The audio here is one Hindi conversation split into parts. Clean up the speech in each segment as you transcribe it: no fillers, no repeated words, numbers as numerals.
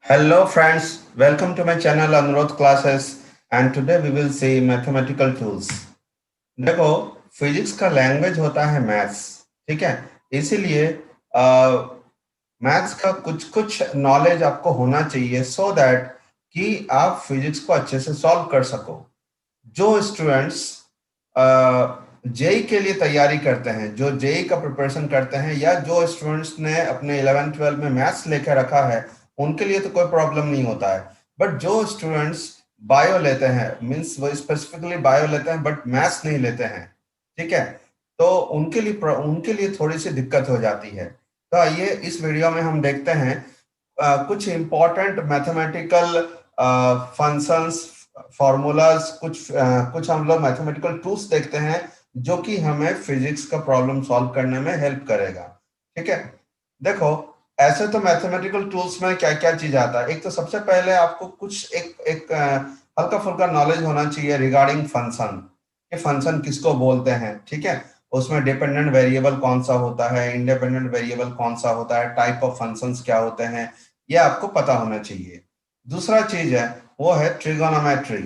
Hello friends, welcome to my channel Anurodh Classes and today we will see mathematical tools. देखो फिजिक्स का लैंग्वेज होता है मैथ्स, ठीक है। इसीलिए मैथ्स का कुछ कुछ नॉलेज आपको होना चाहिए सो दैट कि आप फिजिक्स को अच्छे से सॉल्व कर सको। जो स्टूडेंट्स जेई के लिए तैयारी करते हैं, जो जेई का प्रिपरेशन करते हैं या जो स्टूडेंट्स ने अपने 11-12 में मैथ्स लेकर रखा है उनके लिए तो कोई प्रॉब्लम नहीं होता है। बट जो स्टूडेंट्स बायो लेते हैं, मीन्स वो स्पेसिफिकली बायो लेते हैं बट मैथ्स नहीं लेते हैं, ठीक है, तो उनके लिए थोड़ी सी दिक्कत हो जाती है। तो आइए इस वीडियो में हम देखते हैं कुछ इंपॉर्टेंट मैथमेटिकल फंक्शंस, फॉर्मूलाज, कुछ हम लोग मैथमेटिकल टूल्स देखते हैं जो कि हमें फिजिक्स का प्रॉब्लम सॉल्व करने में हेल्प करेगा, ठीक है। देखो, ऐसे तो मैथमेटिकल टूल्स में क्या क्या चीज आता है। एक तो सबसे पहले आपको कुछ एक एक हल्का फुल्का नॉलेज होना चाहिए रिगार्डिंग फंक्शन, कि फंक्शन किसको बोलते हैं, ठीक है। उसमें डिपेंडेंट वेरिएबल कौन सा होता है, इंडिपेंडेंट वेरिएबल कौन सा होता है, टाइप ऑफ फंक्शंस क्या होते हैं, ये आपको पता होना चाहिए। दूसरा चीज है वो है ट्रिगोनोमेट्री।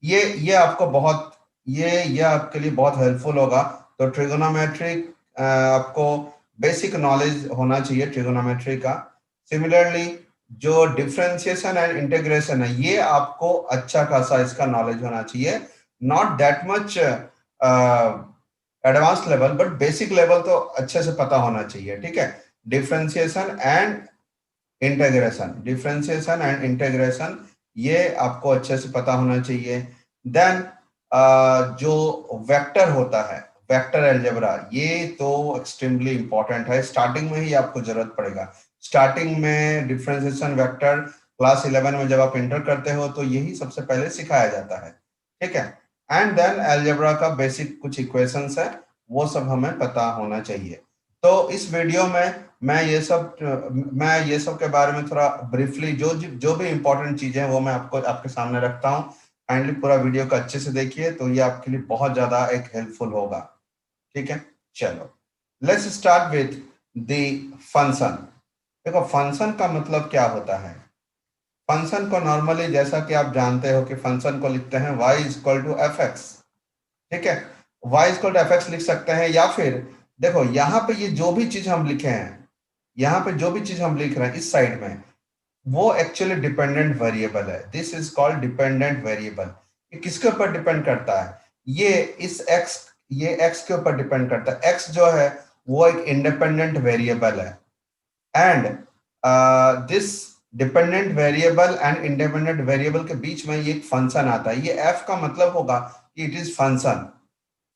ये आपको बहुत ये आपके लिए बहुत हेल्पफुल होगा। तो ट्रिगोनोमेट्री आपको बेसिक नॉलेज होना चाहिए ट्रिगोनोमेट्री का। सिमिलरली जो डिफरेंशिएशन एंड इंटीग्रेशन है ये आपको अच्छा खासा इसका नॉलेज होना चाहिए। Not that much advance level but basic level तो अच्छे से पता होना चाहिए, ठीक है। डिफरेंशिएशन एंड इंटीग्रेशन ये आपको अच्छे से पता होना चाहिए। देन जो वेक्टर होता है, वेक्टर अलजेब्रा, ये तो एक्सट्रीमली इंपॉर्टेंट है। स्टार्टिंग में ही आपको जरूरत पड़ेगा। स्टार्टिंग में डिफरेंशिएशन वेक्टर क्लास 11 में जब आप इंटर करते हो तो यही सबसे पहले सिखाया जाता है, ठीक है। एंड देन अलजेब्रा का बेसिक कुछ इक्वेशंस है, वो सब हमें पता होना चाहिए। तो इस वीडियो में मैं ये सब के बारे में थोड़ा ब्रीफली जो भी इंपॉर्टेंट चीजें हैं वो मैं आपको आपके सामने रखता हूँ। काइंडली पूरा वीडियो को अच्छे से देखिए तो ये आपके लिए बहुत ज्यादा एक हेल्पफुल होगा, ठीक है। चलो let's start with the function. देखो फंक्शन का मतलब क्या होता है। फंक्शन को नॉर्मली जैसा कि आप जानते हो कि फंक्शन को लिखते हैं y is equal to f x, ठीक है। y is equal to f x लिख सकते हैं या फिर देखो यहाँ पे ये जो भी चीज हम लिखे हैं, यहाँ पे जो भी चीज हम लिख रहे हैं इस साइड में वो एक्चुअली डिपेंडेंट वेरिएबल है। This is called dependent variable. ये किसके ऊपर डिपेंड करता है, ये x के ऊपर डिपेंड करता है। x जो है वो एक इंडिपेंडेंट वेरिएबल है and this dependent variable and independent variable के बीच में ये एक फंक्शन आता है। ये f का मतलब होगा कि इट इज फंक्शन।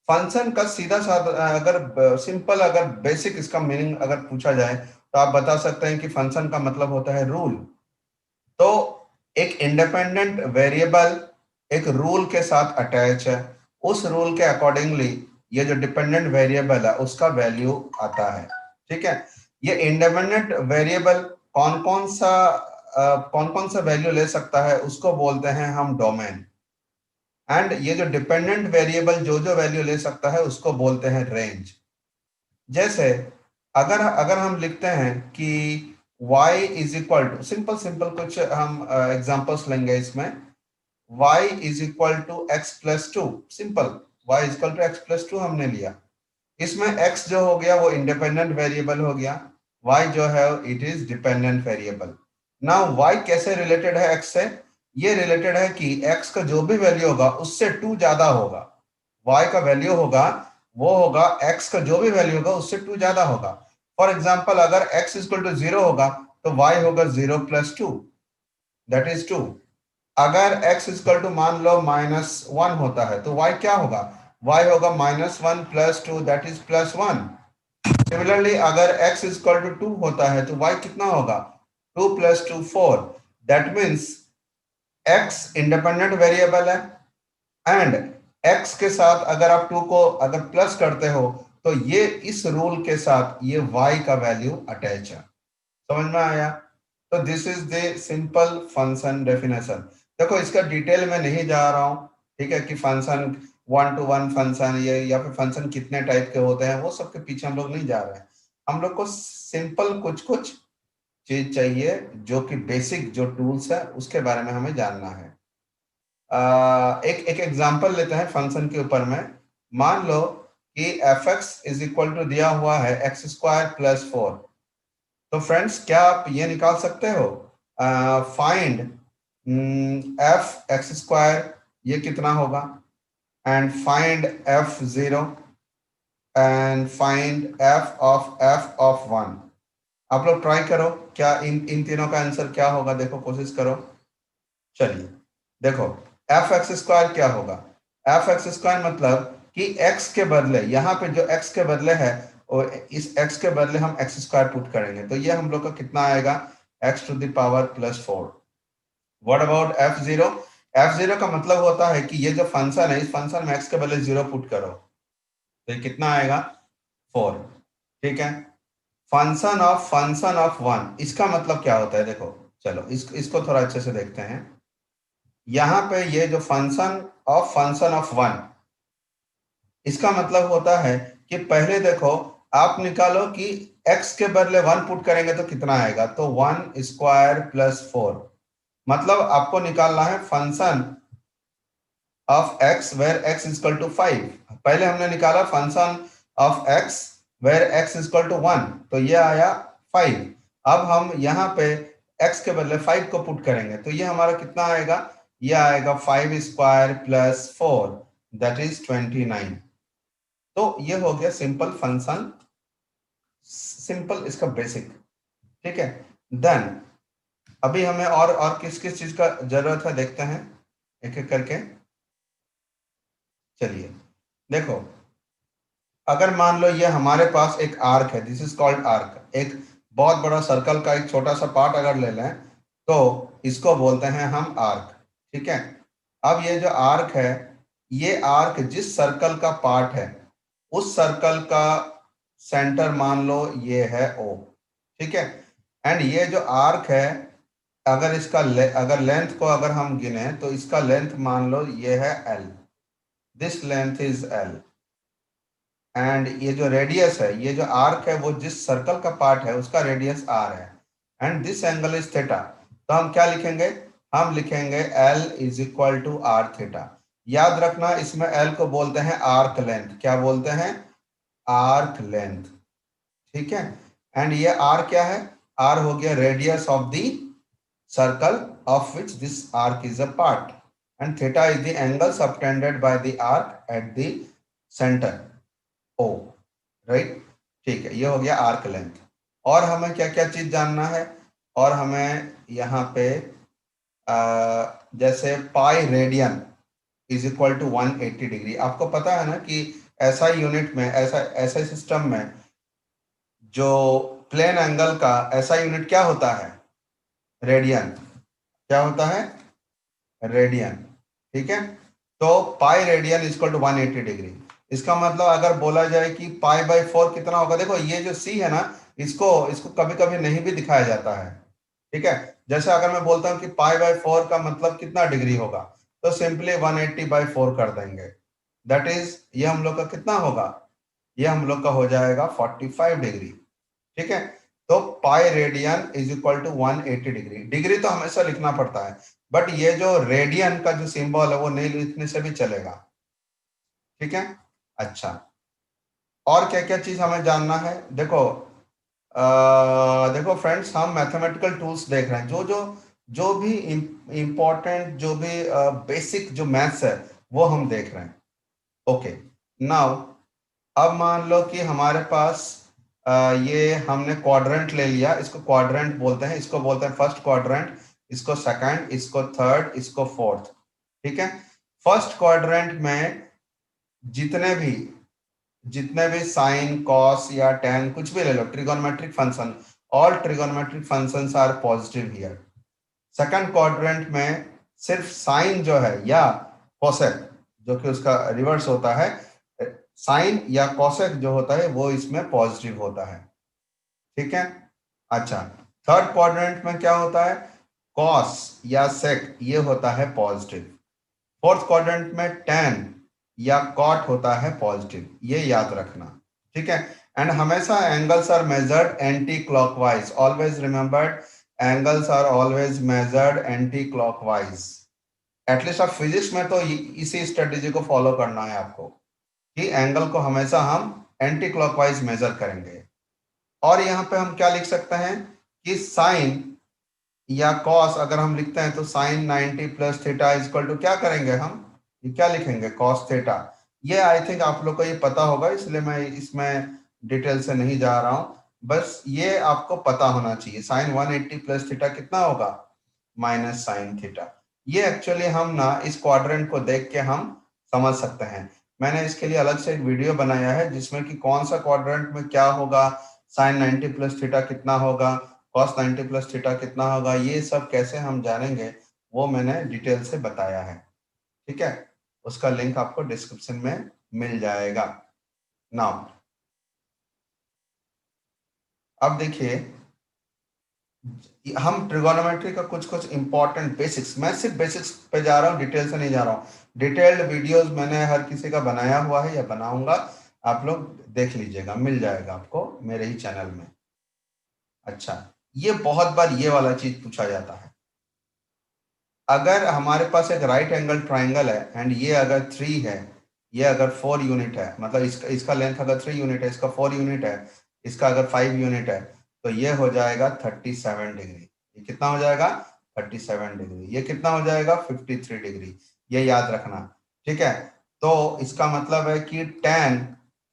फंक्शन का सीधा साधा अगर सिंपल अगर बेसिक इसका मीनिंग अगर पूछा जाए तो आप बता सकते हैं कि फंक्शन का मतलब होता है रूल। तो एक इंडिपेंडेंट वेरिएबल एक रूल के साथ अटैच है, उस रूल के अकॉर्डिंगली ये जो डिपेंडेंट वेरिएबल है उसका वैल्यू आता है, ठीक है। ये इंडिपेंडेंट वेरिएबल कौन कौन सा वैल्यू ले सकता है उसको बोलते हैं हम डोमेन। एंड ये जो डिपेंडेंट वेरिएबल जो जो वैल्यू ले सकता है उसको बोलते हैं रेंज। जैसे अगर अगर हम लिखते हैं कि y is equal to simple simple कुछ हम एग्जांपल्स लेंगे इसमें। y is equal to x plus two, simple y is equal to x plus two हमने लिया। इसमें x जो हो गया वो इंडिपेंडेंट वेरिएबल हो गया, y जो है it is dependent variable. Now y कैसे रिलेटेड है x से, ये रिलेटेड है कि x का जो भी वैल्यू होगा उससे 2 ज्यादा होगा। y का वैल्यू होगा वो होगा x का जो भी वैल्यू होगा उससे 2 ज्यादा होगा। फॉर एग्जाम्पल अगर x इक्वल टू 0 होगा तो y होगा 0 प्लस 2, दैट इज 2। अगर x इक्वल टू मान लो -1 होता है तो y क्या होगा, y होगा -1 प्लस 2 दैट इज +1। सिमिलरली अगर x इक्वल टू 2 होता है तो y कितना होगा, 2 plus 2 4। That means x independent variable है एंड x के साथ अगर आप 2 को अगर प्लस करते हो तो ये इस रूल के साथ ये y का वैल्यू अटैच है। समझ में आया। तो this is the simple function definition. देखो इसका डिटेल में नहीं जा रहा हूं, ठीक है, कि फंक्शन 1 to 1 फंक्शन ये या फिर फंक्शन कितने टाइप के होते हैं वो सब के पीछे हम लोग नहीं जा रहे हैं। हम लोग को सिंपल कुछ कुछ चीज चाहिए, जो कि बेसिक जो टूल्स है उसके बारे में हमें जानना है। एक एक एग्जांपल लेते हैं फंक्शन के ऊपर में। मान लो कि f x is equal to दिया हुआ है एक्स स्क्वायर प्लस 4। तो फ्रेंड्स, क्या आप ये निकाल सकते हो, फाइंड एफ एक्स स्क्वायर, ये कितना होगा, and find F zero, and find F of one. आप लोग ट्राई करो, क्या इन तीनों का आंसर क्या होगा, देखो, कोशिश करो। चलिए देखो, एफ एक्स स्क्वायर क्या होगा। एफ एक्स स्क्वायर मतलब कि एक्स के बदले, यहाँ पे जो एक्स के बदले है, और इस एक्स के बदले हम एक्स स्क्वायर पुट करेंगे, तो ये हम लोग का कितना आएगा, x to the power plus 4। What about f zero. F zero का मतलब होता है कि ये जो फंक्शन है, इस फंक्शन में एक्स के बदले 0 पुट करो, तो ये कितना आएगा, 4। ठीक है। फंक्शन ऑफ वन, इसका मतलब क्या होता है, देखो, चलो इसको थोड़ा अच्छे से देखते हैं। यहाँ पे ये जो फंक्शन ऑफ वन, इसका मतलब होता है कि पहले देखो, आप निकालो कि x के बदले 1 पुट करेंगे तो कितना आएगा, तो 1 स्क्वायर प्लस 4। मतलब आपको निकालना है function of x where x is equal to 5। पहले हमने निकाला function of x where x is equal to 1, तो ये आया 5। अब हम यहाँ पे x के बदले 5 को पुट करेंगे, तो ये हमारा कितना आएगा, ये आएगा 5 स्क्वायर प्लस 4, दैट इज 29। तो ये हो गया सिंपल फंक्शन, सिंपल इसका बेसिक। ठीक है। देन अभी हमें और किस किस चीज का जरूरत है, देखते हैं एक एक करके। चलिए देखो, अगर मान लो ये हमारे पास एक आर्क है, दिस इज कॉल्ड आर्क, एक बहुत बड़ा सर्कल का एक छोटा सा पार्ट अगर ले लें, तो इसको बोलते हैं हम आर्क। ठीक है। अब ये जो आर्क है, ये आर्क जिस सर्कल का पार्ट है, उस सर्कल का सेंटर मान लो ये है ओ। ठीक है। एंड ये जो आर्क है, अगर अगर लेंथ को अगर हम गिने, तो इसका लेंथ मान लो ये है L, this length is L. And ये जो रेडियस है, ये जो आर्क है, वो जिस सर्कल का पार्ट है उसका रेडियस आर है, and this angle is theta. तो हम क्या लिखेंगे, हम लिखेंगे l is equal to r theta. याद रखना, इसमें एल को बोलते हैं आर्क लेंथ। क्या बोलते हैं, आर्क लेंथ। ठीक है। एंड ये आर क्या है, आर हो गया radius of the circle of which this arc is a part, and theta is the angle subtended by the arc at the centre O. Right. ठीक है, ये हो गया आर्क लेंथ। और हमें क्या क्या चीज जानना है, और हमें यहाँ पे जैसे pi radian is equal to 180 degree. आपको पता है ना कि ऐसा यूनिट में, ऐसा सिस्टम में जो प्लेन एंगल का ऐसा यूनिट क्या होता है, रेडियन। क्या होता है, रेडियन। ठीक है। तो pi radian is equal to 180 degree. इसका मतलब अगर बोला जाए कि पाई बाई 4 कितना होगा, देखो ये जो सी है ना, इसको इसको कभी कभी नहीं भी दिखाया जाता है। ठीक है। जैसे अगर मैं बोलता हूँ कि पाई बाई 4 का मतलब कितना डिग्री होगा, तो सिंपली 180 बाई 4 कर देंगे। दैट इज, ये हम लोग का कितना होगा, ये हम लोग का हो जाएगा 45 डिग्री। ठीक है। तो pi radian is equal to 180 degree. Degree तो हमेशा लिखना पड़ता है, बट ये जो रेडियन का जो सिंबल है वो नहीं लिखने से भी चलेगा। ठीक है। अच्छा, और क्या क्या चीज हमें जानना है, देखो, देखो फ्रेंड्स, हम मैथमेटिकल टूल्स देख रहे हैं, जो जो जो भी इंपॉर्टेंट, जो भी बेसिक जो मैथ्स है, वो हम देख रहे हैं। ओके। नाउ अब मान लो कि हमारे पास ये हमने क्वाड्रेंट ले लिया, इसको क्वाड्रेंट बोलते हैं, इसको बोलते हैं फर्स्ट क्वाड्रेंट, इसको सेकंड, इसको थर्ड, इसको फोर्थ। ठीक है। फर्स्ट क्वाड्रेंट में जितने भी जितने भी साइन, कॉस या टेन, कुछ भी ले लो, trigonometric function, all trigonometric functions are positive here. Second quadrant में सिर्फ साइन जो है या कोसेक, जो कि उसका रिवर्स होता है, साइन या कोसेक जो होता है वो इसमें पॉजिटिव होता है। ठीक है। अच्छा, थर्ड क्वाड्रेंट में क्या होता है, कॉस या सेक, ये होता है पॉजिटिव। फोर्थ क्वाड्रेंट में टेन या कॉट होता है पॉजिटिव, ये याद रखना। ठीक है। एंड हमेशा angles are measured anti clockwise, always remembered, angles are always measured anti clockwise. At least आप फिजिक्स में तो इसी स्ट्रेटेजी को फॉलो करना है आपको कि एंगल को हमेशा हम एंटी क्लॉकवाइज मेजर करेंगे। और यहाँ पे हम क्या लिख सकते हैं कि साइन या कॉस अगर हम लिखते हैं तो sine 90 plus theta equal to क्या करेंगे हम, ये क्या लिखेंगे, कॉस थीटा। ये आई थिंक आप लोग को ये पता होगा, इसलिए मैं इसमें डिटेल से नहीं जा रहा हूं, बस ये आपको पता होना चाहिए। साइन 180 प्लस थीटा कितना होगा, माइनस साइन थीटा। ये एक्चुअली हम ना इस क्वाड्रेंट को देख के हम समझ सकते हैं। मैंने इसके लिए अलग से एक वीडियो बनाया है जिसमें कि कौन सा क्वाड्रेंट में क्या होगा, साइन 90 प्लस थीटा कितना होगा, कॉस 90 प्लस थीटा कितना होगा, ये सब कैसे हम जानेंगे वो मैंने डिटेल से बताया है। ठीक है, उसका लिंक आपको डिस्क्रिप्शन में मिल जाएगा। नाउ अब देखिए, हम ट्रिगोनोमेट्री का कुछ कुछ इंपॉर्टेंट बेसिक्स, मैं सिर्फ बेसिक्स पे जा रहा हूँ, डिटेल से नहीं जा रहा हूँ। डिटेल्ड वीडियोस मैंने हर किसी का बनाया हुआ है या बनाऊंगा, आप लोग देख लीजिएगा, मिल जाएगा आपको मेरे ही चैनल में। अच्छा, ये बहुत बार ये वाला चीज पूछा जाता है, अगर हमारे पास एक राइट एंगल ट्राइंगल है एंड ये अगर 3 है, ये अगर 4 यूनिट है, मतलब इसका लेंथ अगर 3 यूनिट है, इसका 4 यूनिट है, इसका अगर 5 यूनिट है, तो ये हो जाएगा 37 डिग्री। ये कितना हो जाएगा, 37 डिग्री। ये कितना हो जाएगा, 53 डिग्री। ये याद रखना, ठीक है। तो इसका मतलब है कि tan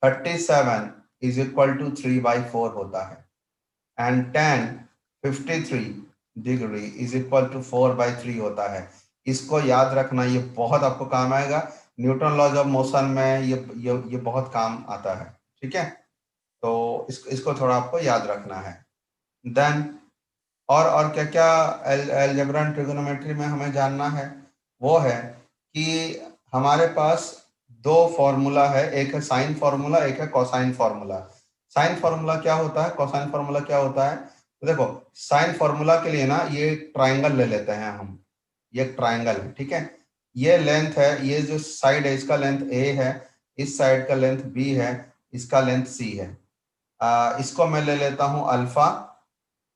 37 इज इक्वल टू 3/4 होता है and tan 53 degree is equal to 4/3 होता है। इसको याद रखना, ये बहुत आपको काम आएगा न्यूटन लॉज ऑफ मोशन में, ये बहुत काम आता है, ठीक है। तो इसको थोड़ा आपको याद रखना है। देन और क्या क्या अलजेब्रा एंड ट्रिगोनोमेट्री में हमें जानना है, वो है कि हमारे पास दो फॉर्मूला है, एक है साइन फॉर्मूला, एक है कोसाइन फॉर्मूला। साइन फॉर्मूला क्या होता है, कोसाइन फॉर्मूला क्या होता है, तो देखो साइन फॉर्मूला के लिए ना ये ट्राइंगल ले लेते हैं हम, ये ट्राइंगल है, ठीक है। ये लेंथ है, ये जो साइड है इसका लेंथ a है, इस साइड का लेंथ b है, इसका लेंथ c है। इसको मैं ले लेता हूं अल्फा,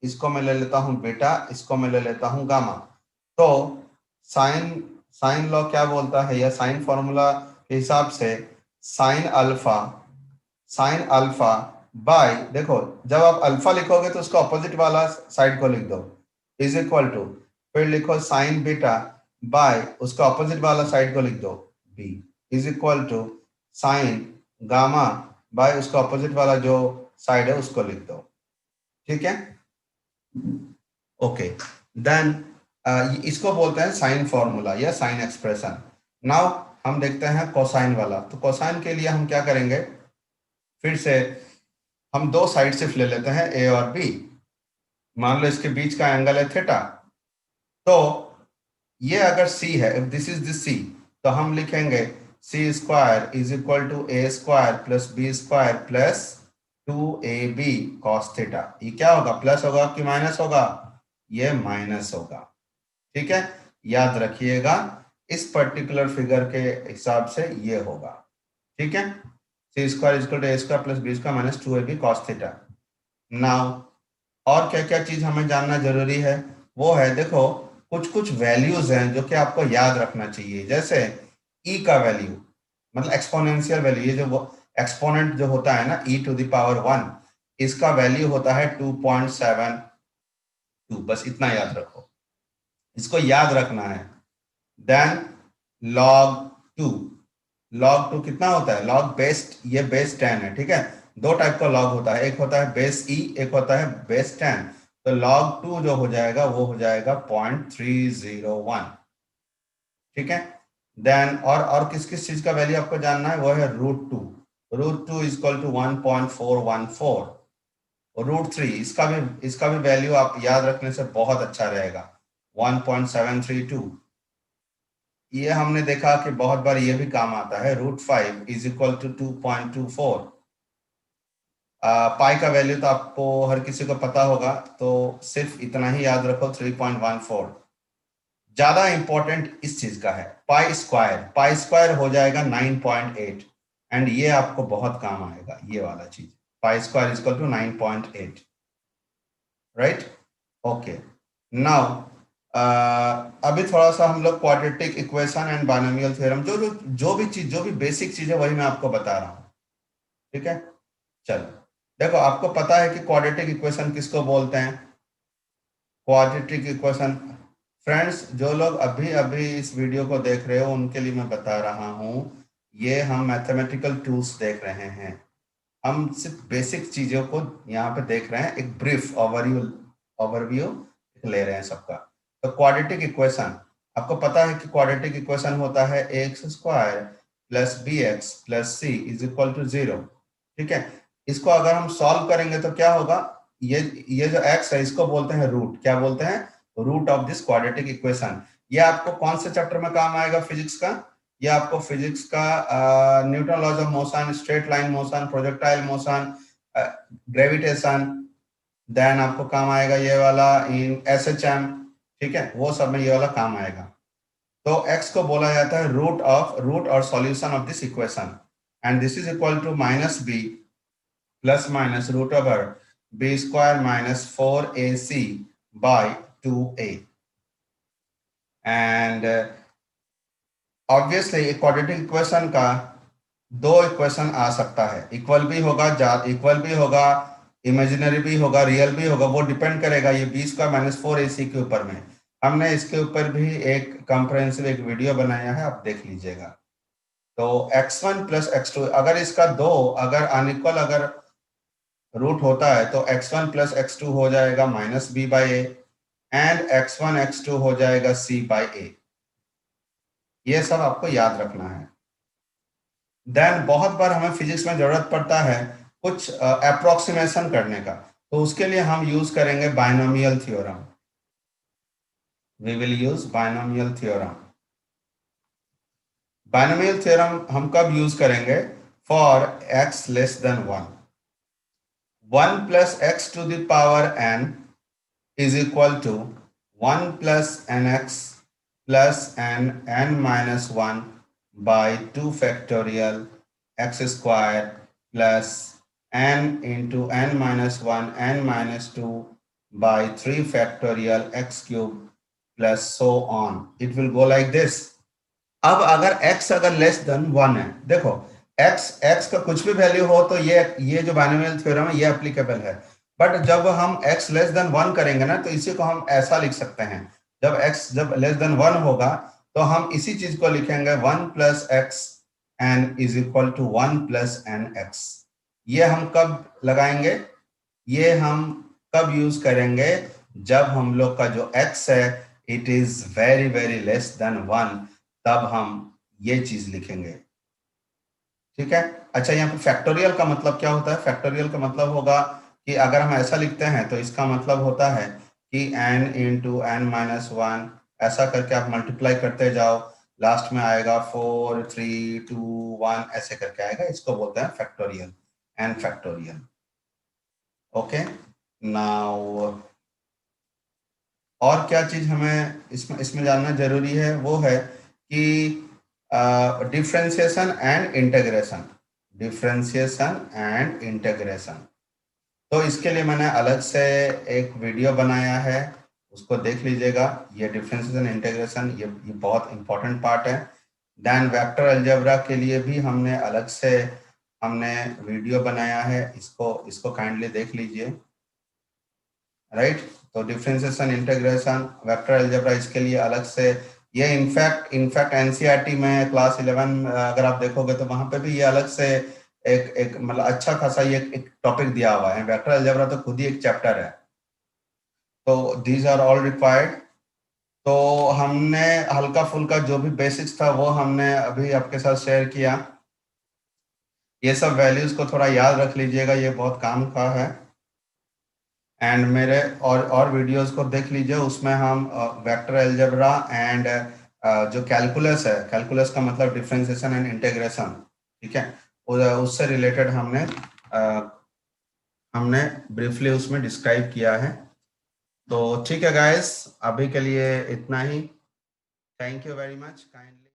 इसको मैं ले लेता हूं बीटा, इसको मैं ले लेता हूं गामा। तो साइन साइन लॉ क्या बोलता है, या साइन फॉर्मूला के हिसाब से साइन अल्फा बाय, देखो जब आप अल्फा लिखोगे तो उसका ऑपोजिट वाला साइड को लिख दो, इज इक्वल टू, फिर लिखो साइन बीटा बाय उसका ऑपोजिट वाला साइड को लिख दो b, is equal to sine gamma by उसका ऑपोजिट वाला जो साइड है उसको लिख दो, ठीक है। ओके, देन इसको बोलते हैं साइन फॉर्मूला या साइन एक्सप्रेशन। नाउ हम देखते हैं कोसाइन वाला। तो कोसाइन के लिए हम क्या करेंगे, फिर से हम दो साइड सिर्फ ले लेते हैं ए और बी, मान लो इसके बीच का एंगल है थीटा। तो ये अगर सी है, if this is this C, तो हम लिखेंगे C square is equal to A square plus B square plus 2ab cos theta. ये क्या होगा, प्लस होगा कि माइनस होगा, ये माइनस होगा, ठीक है। याद रखिएगा इस पर्टिकुलर फिगर के हिसाब से ये होगा, ठीक है। C square equal to A square plus B square minus 2ab cos theta. Now और क्या क्या चीज हमें जानना जरूरी है, वो है देखो कुछ कुछ वैल्यूज हैं जो कि आपको याद रखना चाहिए। जैसे ई का वैल्यू, मतलब एक्सपोनेंशियल वैल्यू, ये जो एक्सपोनेंट जो होता है ना e टू द पावर 1, इसका वैल्यू होता है 2.72, बस इतना याद रखो, इसको याद रखना है। देन log 2, log 2 कितना होता है, log बेस, ये बेस 10 है, ठीक है। दो टाइप का log होता है, एक होता है बेस e, एक होता है बेस 10। तो log 2 जो हो जाएगा वो हो जाएगा 0.301, ठीक है। देन और किस किस चीज का वैल्यू आपको जानना है, वो है √2, √2 इज इक्वल टू 1.414। √3 इसका भी वैल्यू आप याद रखने से बहुत अच्छा रहेगा, 1.732। ये हमने देखा कि बहुत बार ये भी काम आता है, √5 इज इक्वल टू 2.24। पाई का वैल्यू तो आपको हर किसी को पता होगा, तो सिर्फ इतना ही याद रखो, 3.14। ज्यादा इंपॉर्टेंट इस चीज का है पाई स्क्वायर हो जाएगा 9.8, एंड ये आपको बहुत काम आएगा, ये वाला चीज pi square is equal to 9.8, right? Okay, now अभी थोड़ा सा हम लोग quadratic equation and binomial theorem, जो भी बेसिक चीज है वही मैं आपको बता रहा हूँ, ठीक है? चलो, देखो आपको पता है कि क्वाड्रेटिक इक्वेशन किसको बोलते हैं? क्वाड्रेटिक इक्वेशन, फ्रेंड्स जो लोग अभी अभी इस वीडियो को देख रहे हो उनके लिए मैं बता रहा हूँ, ये हम मैथमेटिकल टूल्स देख रहे हैं, हम सिर्फ बेसिक चीजों को यहाँ पे देख रहे हैं, एक ब्रीफ ओवरव्यू ले रहे हैं सबका। तो क्वाड्रेटिक इक्वेशन, आपको पता है कि क्वाड्रेटिक इक्वेशन होता है x square plus b x plus c is equal to 0, ठीक है? इसको अगर हम सॉल्व करेंगे तो क्या होगा, ये जो x है इसको बोलते हैं रूट, क्या बोलते हैं? Root of this quadratic equation. ये आपको कौन से चैप्टर में काम आएगा फिजिक्स का? ये आपको फिजिक्स का Newton laws of motion, straight line motion, projectile motion, gravitation, then आपको काम आएगा ये वाला इन एसएचएम, ठीक है? वो सब में ये वाला काम आएगा। तो x को बोला जाता है रूट और solution of this equation, and this is equal to minus b plus minus root over b square minus 4ac by 2a। And obviously quadratic equation का दो इक्वेशन आ सकता है, इक्वल भी होगा, इमेजिनरी भी होगा, रियल भी होगा, वो डिपेंड करेगा ये बी स्क्वायर माइनस 4ac के ऊपर में। हमने इसके ऊपर भी एक कंप्रेहेंसिव एक वीडियो बनाया है, आप देख लीजिएगा। तो x1 प्लस x2, अगर इसका दो अगर अनइक्वल अगर रूट होता है तो x1 प्लस x2 हो जाएगा minus b by a, and x1 x2 हो जाएगा c बाई ए। ये सब आपको याद रखना है। देन बहुत बार हमें फिजिक्स में जरूरत पड़ता है कुछ अप्रोक्सीमेशन करने का, तो उसके लिए हम यूज करेंगे binomial theorem. We will use binomial theorem. Binomial theorem हम कब यूज करेंगे? For x less than 1, 1 plus x to the power n is equal to 1 plus nx plus n minus 1 by 2 factorial x square plus n into n minus 1 n minus 2 by 3 factorial x cube plus so on. It will go like this. अब अगर x अगर लेस देन 1 है, देखो x का कुछ भी वैल्यू हो तो ये जो बाइनोमियल थ्योरम है ये एप्लीकेबल है, बट जब हम x लेस देन 1 करेंगे ना तो इसी को हम ऐसा लिख सकते हैं, जब लेस देन 1 होगा तो हम इसी चीज को लिखेंगे 1 plus x n is equal to 1 plus n x. ये हम कब लगाएंगे? ये हम कब यूज करेंगे? जब हम लोग का जो x है it is very very less than 1, तब हम ये चीज लिखेंगे, ठीक है? अच्छा, यहाँ पे फैक्टोरियल का मतलब क्या होता है? फैक्टोरियल का मतलब होगा कि अगर हम ऐसा लिखते हैं तो इसका मतलब होता है कि n इंटू एन माइनस 1 ऐसा करके आप मल्टीप्लाई करते जाओ, लास्ट में आएगा 4 3 2 1 ऐसे करके आएगा, इसको बोलते हैं factorial, n factorial. Okay, now और क्या चीज हमें इसमें जानना जरूरी है, वो है कि differentiation and integration, differentiation and integration. तो इसके लिए मैंने अलग से एक वीडियो बनाया है, उसको देख लीजिएगा। ये डिफरेंशिएशन इंटीग्रेशन ये बहुत इंपॉर्टेंट पार्ट है। देन वेक्टर अलजेब्रा के लिए भी हमने अलग से वीडियो बनाया है, इसको काइंडली देख लीजिए, राइट? तो डिफरेंशिएशन इंटीग्रेशन वेक्टर अलजेब्रा इसके लिए अलग से, ये इनफैक्ट एनसीईआरटी में क्लास 11 अगर आप देखोगे तो वहां पे भी ये अलग से एक मतलब अच्छा खासा ये एक टॉपिक दिया हुआ है। वेक्टर अलजेब्रा तो खुद ही एक चैप्टर है। तो दीज आर ऑल रिक्वायर्ड। तो हमने हल्का फुल्का जो भी बेसिक्स था वो हमने अभी आपके साथ शेयर किया। ये सब वैल्यूज को थोड़ा याद रख लीजिएगा, ये बहुत काम का है। एंड मेरे और वीडियोस को देख लीजिए, उसमें हम वेक्टर अलजेब्रा एंड जो कैलकुलस है, कैलकुलस का मतलब डिफरेंशिएशन एंड इंटीग्रेशन, ठीक है, उससे रिलेटेड हमने ब्रीफली उसमें डिस्क्राइब किया है। तो ठीक है गाइस, अभी के लिए इतना ही। Thank you very much kindly.